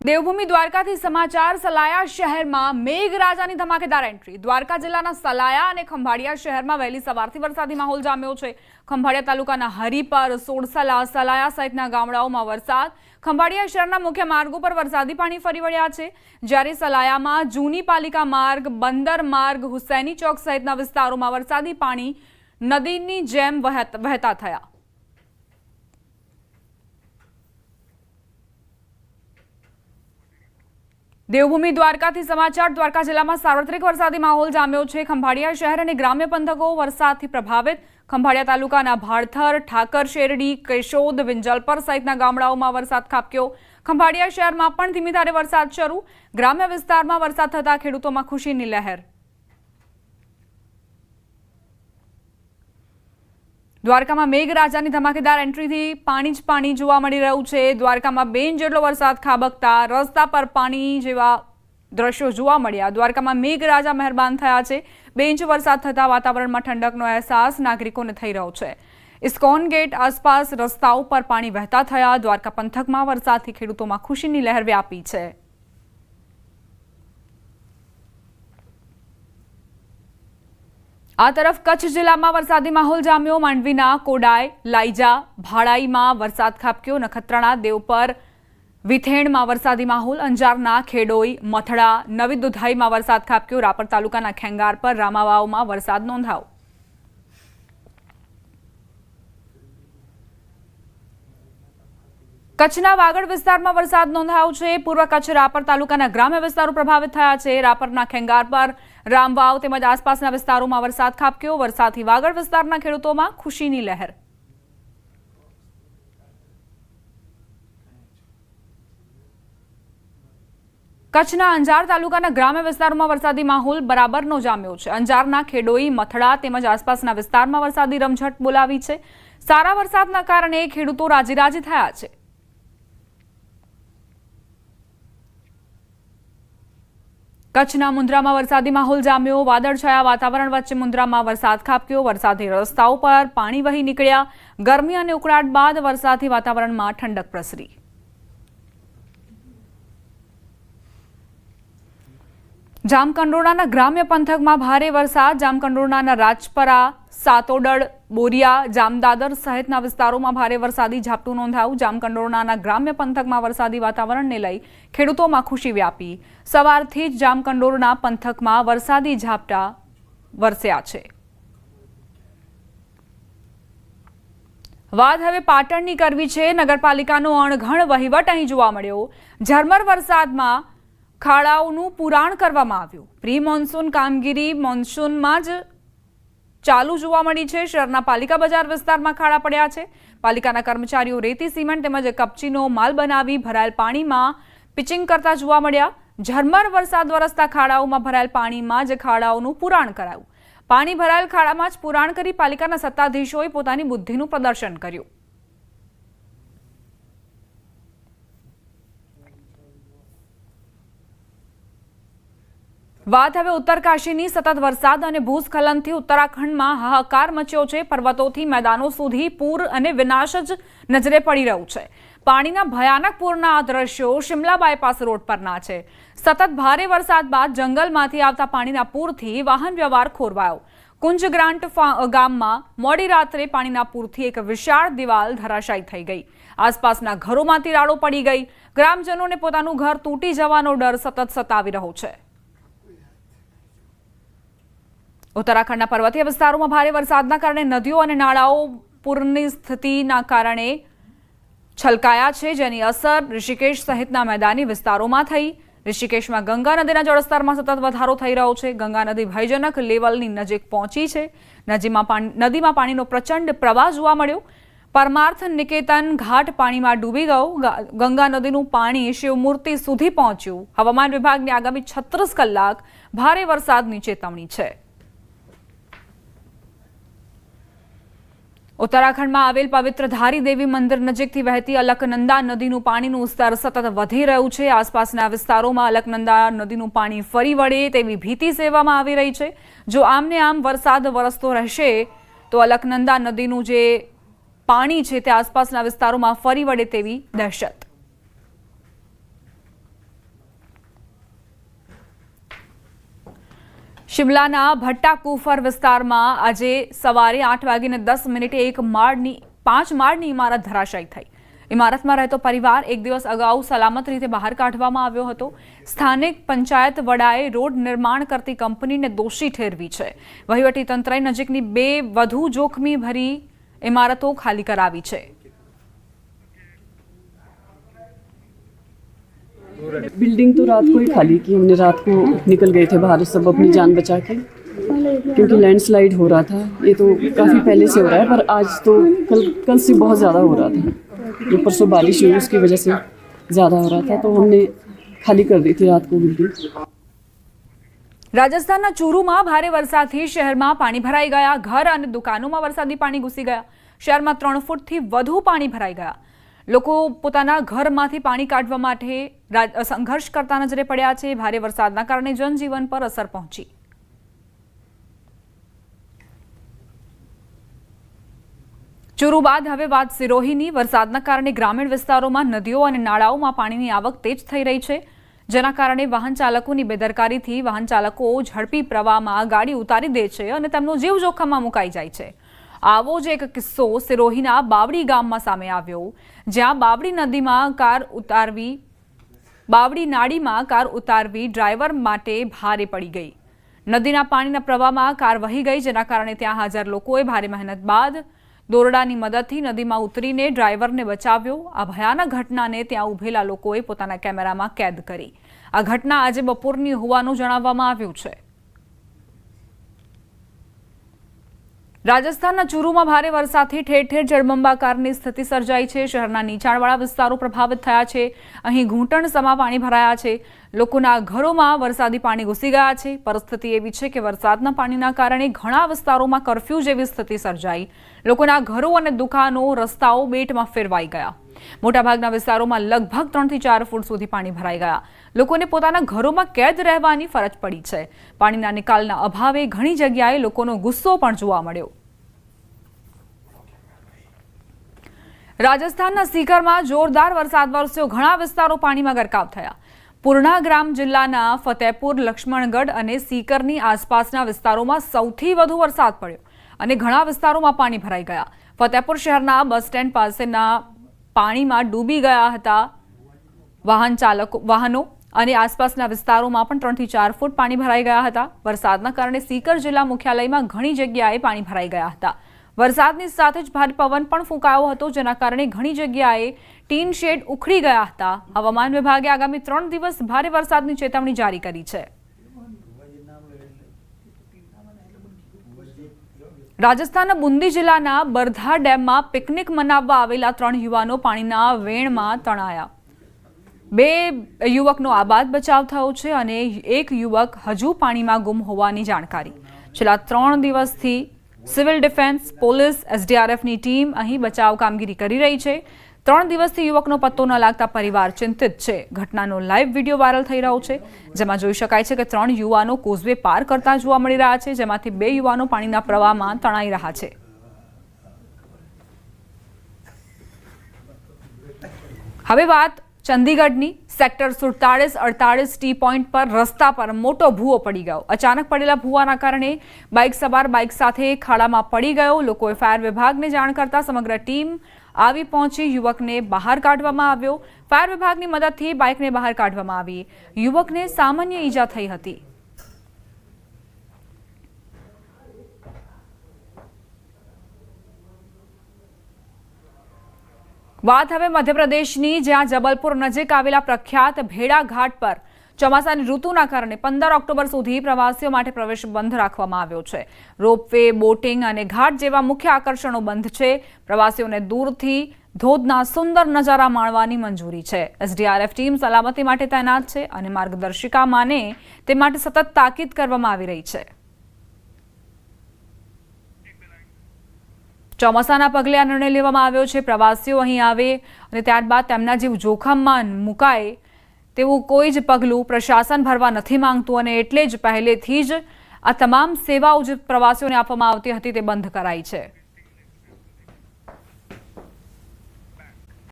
દેવભૂમિ દ્વારકાથી સમાચાર। સલાયા શહેરમાં મેઘરાજાની ધમાકેદાર એન્ટ્રી। દ્વારકા જિલ્લાના સલાયા અને ખંભાળિયા શહેરમાં વહેલી સવારથી વરસાદી માહોલ જામ્યો છે। ખંભાળિયા તાલુકાના હરિપર, સોડસલા, સલાયા સહિતના ગામડાઓમાં વરસાદ। ખંભાળિયા શહેરના મુખ્ય માર્ગો પર વરસાદી પાણી ફરી વળ્યા છે, જ્યારે સલાયામાં જૂની પાલિકા માર્ગ, બંદર માર્ગ, હુસૈની ચોક સહિતના વિસ્તારોમાં વરસાદી પાણી નદીની જેમ વહેતા થયા। દેવભૂમિ દ્વારકાથી સમાચાર। દ્વારકા જિલ્લામાં સાર્વત્રિક વરસાદી માહોલ જામ્યો છે। ખંભાળિયા શહેર અને ગ્રામ્ય પંથકો વરસાદથી પ્રભાવિત। ખંભાળિયા તાલુકાના ભાળથર, ઠાકર શેરડી, કેશોદ, વિંજલપર સહિતના ગામડાઓમાં વરસાદ ખાબક્યો। ખંભાળિયા શહેરમાં પણ ધીમી ધારે વરસાદ શરૂ। ગ્રામ્ય વિસ્તારમાં વરસાદ થતા ખેડૂતોમાં ખુશીની લહેર। દ્વારકામાં મેઘરાજાની ધમાકેદાર એન્ટ્રીથી પાણી જ પાણી જોવા મળી રહ્યું છે। દ્વારકામાં 2 ઇંચ જેટલો વરસાદ ખાબકતા રસ્તા પર પાણી જેવા દ્રશ્યો જોવા મળ્યા। દ્વારકામાં મેઘરાજા મહેરબાન થયા છે। 2 ઇંચ વરસાદ થતા વાતાવરણમાં ઠંડકનો અહેસાસ નાગરિકોને થઈ રહ્યો છે। ઇસ્કોન ગેટ આસપાસ રસ્તાઓ પર પાણી વહેતા થયા। દ્વારકા પંથકમાં વરસાદથી ખેડૂતોમાં ખુશીની લહેર વ્યાપી છે। આ તરફ કચ્છ જિલ્લામાં વરસાદી માહોલ જામ્યો। માંડવીના કોડાય, લાઈજા, ભાડાઈમાં વરસાદ ખાબક્યો। નખત્રાણા, દેવપર, વિથેણમાં વરસાદી માહોલ। અંજારના ખેડોઈ, મથડા, નવી દુધાઈમાં વરસાદ ખાબક્યો। રાપર તાલુકાના ખેંગાર પર, રામાવાવમાં વરસાદ નોંધાયો। કચ્છના વાગડ વિસ્તારમાં વરસાદ નોંધાયો છે। પૂર્વ કચ્છ રાપર તાલુકાના ગ્રામ્ય વિસ્તારો પ્રભાવિત થયા છે। રાપરના ખેંગાર પર, રામવાવ તેમજ આસપાસના વિસ્તારોમાં વરસાદ ખાબક્યો। વરસાદથી વાગડ વિસ્તારના ખેડૂતોમાં ખુશીની લહેર। કચ્છના અંજાર તાલુકાના ગ્રામ્ય વિસ્તારોમાં વરસાદી માહોલ બરાબરનો જામ્યો છે। અંજારના ખેડોઈ, મથડા તેમજ આસપાસના વિસ્તારમાં વરસાદી રમઝટ બોલાવી છે। સારા વરસાદના કારણે ખેડૂતો રાજીરાજી થયા છે। કચ્છના મુન્દ્રામાં વરસાદી માહોલ જામ્યો। વાદળછાયા વાતાવરણ વચ્ચે મુન્દ્રામાં વરસાદ ખાબક્યો। વરસાદથી રસ્તાઓ પર પાણી વહી નીકળ્યા। ગરમી અને ઉકળાટ બાદ વરસાદથી વાતાવરણમાં ઠંડક પ્રસરી। જામકંડોરણાના ગ્રામ્ય પંથકમાં ભારે વરસાદ। જામકંડોરણાના રાજપરા, સાતોડળ, બોરિયા, જામદાદર સહિતના વિસ્તારોમાં ભારે વરસાદી ઝાપટું નોંધાયું। જામકંડોરણાના ગ્રામ્ય પંથકમાં વરસાદી વાતાવરણને લઈ ખેડૂતોમાં ખુશી વ્યાપી। સવારથી જ જામકંડોરણા પંથકમાં વરસાદી ઝાપટા વરસ્યા છે। વાત હવે પાટણની કરવી છે। નગરપાલિકાનો અણઘડ વહીવટ અહીં જોવા મળ્યો। ઝરમર વરસાદમાં ખાડાઓનું પુરાણ કરવામાં આવ્યું। પ્રી મોન્સૂન કામગીરી મોન્સૂનમાં જ ચાલુ જોવા મળી છે। શહેરના પાલિકા બજાર વિસ્તારમાં ખાડા પડ્યા છે। પાલિકાના કર્મચારીઓ રેતી, સિમેન્ટ તેમજ કપચીનો માલ બનાવી ભરાયેલ પાણીમાં પિચિંગ કરતા જોવા મળ્યા। ઝરમર વરસાદ વરસતા ખાડાઓમાં ભરાયેલ પાણીમાં જ ખાડાઓનું પુરાણ કરાયું। પાણી ભરાયેલ ખાડામાં જ પુરાણ કરી પાલિકાના સત્તાધીશોએ પોતાની બુદ્ધિનું પ્રદર્શન કર્યું। વાત હવે ઉત્તરકાશીની। સતત વરસાદ અને ભૂસ્ખલનથી ઉત્તરાખંડમાં હાહાકાર મચ્યો છે। પર્વતોથી મેદાનો સુધી પૂર અને વિનાશ જ નજરે પડી રહ્યું છે। પાણીના ભયાનક પૂરના આ દ્રશ્યો શિમલા બાયપાસ રોડ પરના છે। સતત ભારે વરસાદ બાદ જંગલમાંથી આવતા પાણીના પૂરથી વાહન વ્યવહાર ખોરવાયો। કુંજગ્રાન્ટ ગામમાં મોડી રાત્રે પાણીના પૂરથી એક વિશાળ દિવાલ ધરાશાયી થઈ ગઈ। આસપાસના ઘરોમાંથી રાડો પડી ગઈ। ગ્રામજનોને પોતાનું ઘર તૂટી જવાનો ડર સતત સતાવી રહ્યો છે। ઉત્તરાખંડના પર્વતીય વિસ્તારોમાં ભારે વરસાદના કારણે નદીઓ અને નાળાઓ પૂરની સ્થિતિના કારણે છલકાયા છે, જેની અસર ઋષિકેશ સહિતના મેદાની વિસ્તારોમાં થઈ। ઋષિકેશમાં ગંગા નદીના જળસ્તરમાં સતત વધારો થઈ રહ્યો છે। ગંગા નદી ભયજનક લેવલની નજીક પહોંચી છે। નદીમાં પાણીનો પ્રચંડ પ્રવાહ જોવા મળ્યો। પરમાર્થ નિકેતન ઘાટ પાણીમાં ડૂબી ગયો। ગંગા નદીનું પાણી શિવમૂર્તિ સુધી પહોંચ્યું। હવામાન વિભાગની આગામી 36 કલાક ભારે વરસાદની ચેતવણી છે। ઉત્તરાખંડમાં આવેલ પવિત્ર ધારી દેવી મંદિર નજીકથી વહેતી અલકનંદા નદીનું પાણીનું સ્તર સતત વધી રહ્યું છે। આસપાસના વિસ્તારોમાં અલકનંદા નદીનું પાણી ફરી વળે તેવી ભીતિ સેવવામાં આવી રહી છે। જો આમને આમ વરસાદ વરસતો રહેશે તો અલકનંદા નદીનું જે પાણી છે તે આસપાસના વિસ્તારોમાં ફરી વળે તેવી દહેશત। શિમલાના ભટ્ટા કુફર વિસ્તારમાં આજે સવારે 8:10 એક 5 માળની ઇમારત ધરાશાયી થઈ. ઇમારતમાં રહેતો પરિવાર એક દિવસ અગાઉ સલામત રીતે બહાર કાઢવામાં આવ્યો હતો. સ્થાનિક પંચાયત વડાએ રોડ નિર્માણ કરતી કંપનીને દોષી ઠેરવી છે. વહીવટીતંત્રએ નજીકની 2 વધુ જોખમી ભરી ઇમારતો ખાલી કરાવી છે. बिल्डिंग तो रात को ही खाली की हमने. रात को निकल गए थे बाहर सब अपनी जान बचा के, क्योंकि लैंडस्लाइड हो रहा था. ये तो काफ़ी पहले से हो रहा है, पर आज तो कल से बहुत ज़्यादा हो रहा था. जो परसों बारिश हुई उसकी वजह से ज़्यादा हो रहा था, तो हमने खाली कर दी थी रात को बिल्डिंग. રાજસ્થાનના ચૂરુમાં ભારે વરસાદથી શહેરમાં પાણી ભરાઈ ગયા. ઘર અને દુકાનોમાં વરસાદી પાણી ઘૂસી ગયા. શહેરમાં 3 ફૂટથી વધુ પાણી ભરાઈ ગયા. લોકો પોતાના ઘરમાંથી પાણી કાઢવા માટે સંઘર્ષ કરતા નજરે પડ્યા છે. ભારે વરસાદના કારણે જનજીવન પર અસર પહોંચી. ચૂરુ બાદ હવે વાત સિરોહીની. વરસાદના કારણે ગ્રામીણ વિસ્તારોમાં નદીઓ અને નાળાઓમાં પાણીની આવક તેજ થઈ રહી છે, જેના કારણે વાહન ચાલકોની બેદરકારીથી વાહન ચાલકો ઝડપી પ્રવાહમાં ગાડી ઉતારી દે છે અને તેમનો જીવ જોખમમાં મુકાઈ જાય છે. આવો જ એક કિસ્સો સિરોહીના બાવડી ગામમાં સામે આવ્યો, જ્યાં બાવડી નાળીમાં કાર ઉતારવી ડ્રાઈવર માટે ભારે પડી ગઈ. નદીના પાણીના પ્રવાહમાં કાર વહી ગઈ, જેના કારણે ત્યાં હાજર લોકોએ ભારે મહેનત બાદ દોરડાની મદદથી નદીમાં ઉતરીને ડ્રાઈવરને બચાવ્યો. આ ભયાનક ઘટનાને ત્યાં ઉભેલા લોકોએ પોતાના કેમેરામાં કેદ કરી. આ ઘટના આજે બપોરની હોવાનું જણાવવામાં આવ્યું છે. રાજસ્થાનના ચૂરુમાં ભારે વરસાદથી ઠેર ઠેર જળબંબાકારની સ્થિતિ સર્જાઈ છે. શહેરના નીચાણવાળા વિસ્તારો પ્રભાવિત થયા છે. અહીં ઘૂંટણ સમા પાણી ભરાયા છે. લોકોના ઘરોમાં વરસાદી પાણી ઘૂસી ગયા છે. પરિસ્થિતિ એવી છે કે વરસાદના પાણીના કારણે ઘણા વિસ્તારોમાં કરફ્યુ જેવી સ્થિતિ સર્જાઈ. લોકોના ઘરો અને દુકાનો, રસ્તાઓ બેટમાં ફેરવાઈ ગયા. મોટાભાગના વિસ્તારોમાં લગભગ 3 થી 4 ફૂટ સુધી પાણી ભરાઈ ગયા. લોકોને પોતાના ઘરોમાં કેદ રહેવાની ફરજ પડી છે. પાણીના નિકાલના અભાવે ઘણી જગ્યાએ લોકોનો ગુસ્સો પણ જોવા મળ્યો. રાજસ્થાનના સીકરમાં જોરદાર વરસાદ વરસ્યો. ઘણા વિસ્તારો પાણીમાં ગરકાવ થયા. પૂર્ણા ગ્રામ જિલ્લાના ફતેપુર, લક્ષ્મણગઢ અને સીકરની આસપાસના વિસ્તારોમાં સૌથી વધુ વરસાદ પડ્યો અને ઘણા વિસ્તારોમાં પાણી ભરાઈ ગયા. ફતેપુર શહેરના બસ સ્ટેન્ડ પાસેના પાણીમાં ડૂબી ગયા હતા વાહનો અને આસપાસના વિસ્તારોમાં પણ 3 થી 4 ફૂટ પાણી ભરાઈ ગયા હતા. વરસાદના કારણે સીકર જિલ્લા મુખ્યાલયમાં ઘણી જગ્યાએ પાણી ભરાઈ ગયા હતા. વરસાદની સાથે જ ભારે પવન પણ ફૂંકાયો હતો, જેના કારણે ઘણી જગ્યાએ ટીન શેડ ઉખડી ગયા હતા. હવામાન વિભાગે આગામી 3 દિવસ ભારે વરસાદની ચેતવણી જારી કરી છે. રાજસ્થાનના બુંદી જિલ્લાના બરધા ડેમમાં પિકનિક મનાવવા આવેલા 3 યુવાનો પાણીના વેણમાં તણાયા. 2 યુવકનો આબાદ બચાવ થયો છે અને એક યુવક હજુ પાણીમાં ગુમ હોવાની જાણકારી. છેલ્લા 3 દિવસથી સિવિલ ડિફેન્સ, પોલીસ, SDRFની ટીમ અહીં બચાવ કામગીરી કરી રહી છે. 3 દિવસથી યુવકનો પત્તો ન લાગતા પરિવાર ચિંતિત છે. ઘટનાનો લાઈવ વિડીયો વાયરલ થઈ રહ્યો છે, જેમાં જોઈ શકાય છે કે 3 યુવાનો કોઝવે પાર કરતા જોવા મળી રહ્યા છે, જેમાંથી 2 યુવાનો પાણીના પ્રવાહમાં તણાઈ રહ્યા છે. હવે વાત ચંદીગઢની. સેક્ટર 47-48 ટી પોઈન્ટ પર રસ્તા પર મોટો ભૂવો પડી ગયો. અચાનક પડેલા ભૂવાના કારણે બાઇક સવાર બાઇક સાથે ખાડામાં પડી ગયો. લોકોએ ફાયર વિભાગને જાણ કરતા સમગ્ર ટીમ આવી પહોંચી યુવકને બહાર કાઢવામાં આવ્યો. ફાયર વિભાગની મદદથી બાઇકને બહાર કાઢવામાં આવી. યુવકને સામાન્ય ઈજા થઈ હતી. વાત હવે મધ્યપ્રદેશની, જ્યાં જબલપુર નજીક આવેલા પ્રખ્યાત ભેડા ઘાટ પર ચોમાસાની ઋતુના કારણે 15 ઓક્ટોબર સુધી પ્રવાસીઓ માટે પ્રવેશ બંધ રાખવામાં આવ્યો છે. રોપવે, બોટિંગ અને ઘાટ જેવા મુખ્ય આકર્ષણો બંધ છે. પ્રવાસીઓને દૂરથી ધોધના સુંદર નજારા માણવાની મંજૂરી છે. SDRF ટીમ સલામતી માટે તૈનાત છે અને માર્ગદર્શિકા માને તે માટે સતત તાકીદ કરવામાં આવી રહી છે. ચોમાસાના પગલે આ નિર્ણય લેવામાં આવ્યો છે. પ્રવાસીઓ અહીં આવે અને ત્યારબાદ તેમના જીવ જોખમમાં મુકાય તેવું કોઈ જ પગલું પ્રશાસન ભરવા નથી માંગતું અને એટલે જ પહેલેથી જ આ તમામ સેવાઓ જે પ્રવાસીઓને આપવામાં આવતી હતી તે બંધ કરાઈ છે.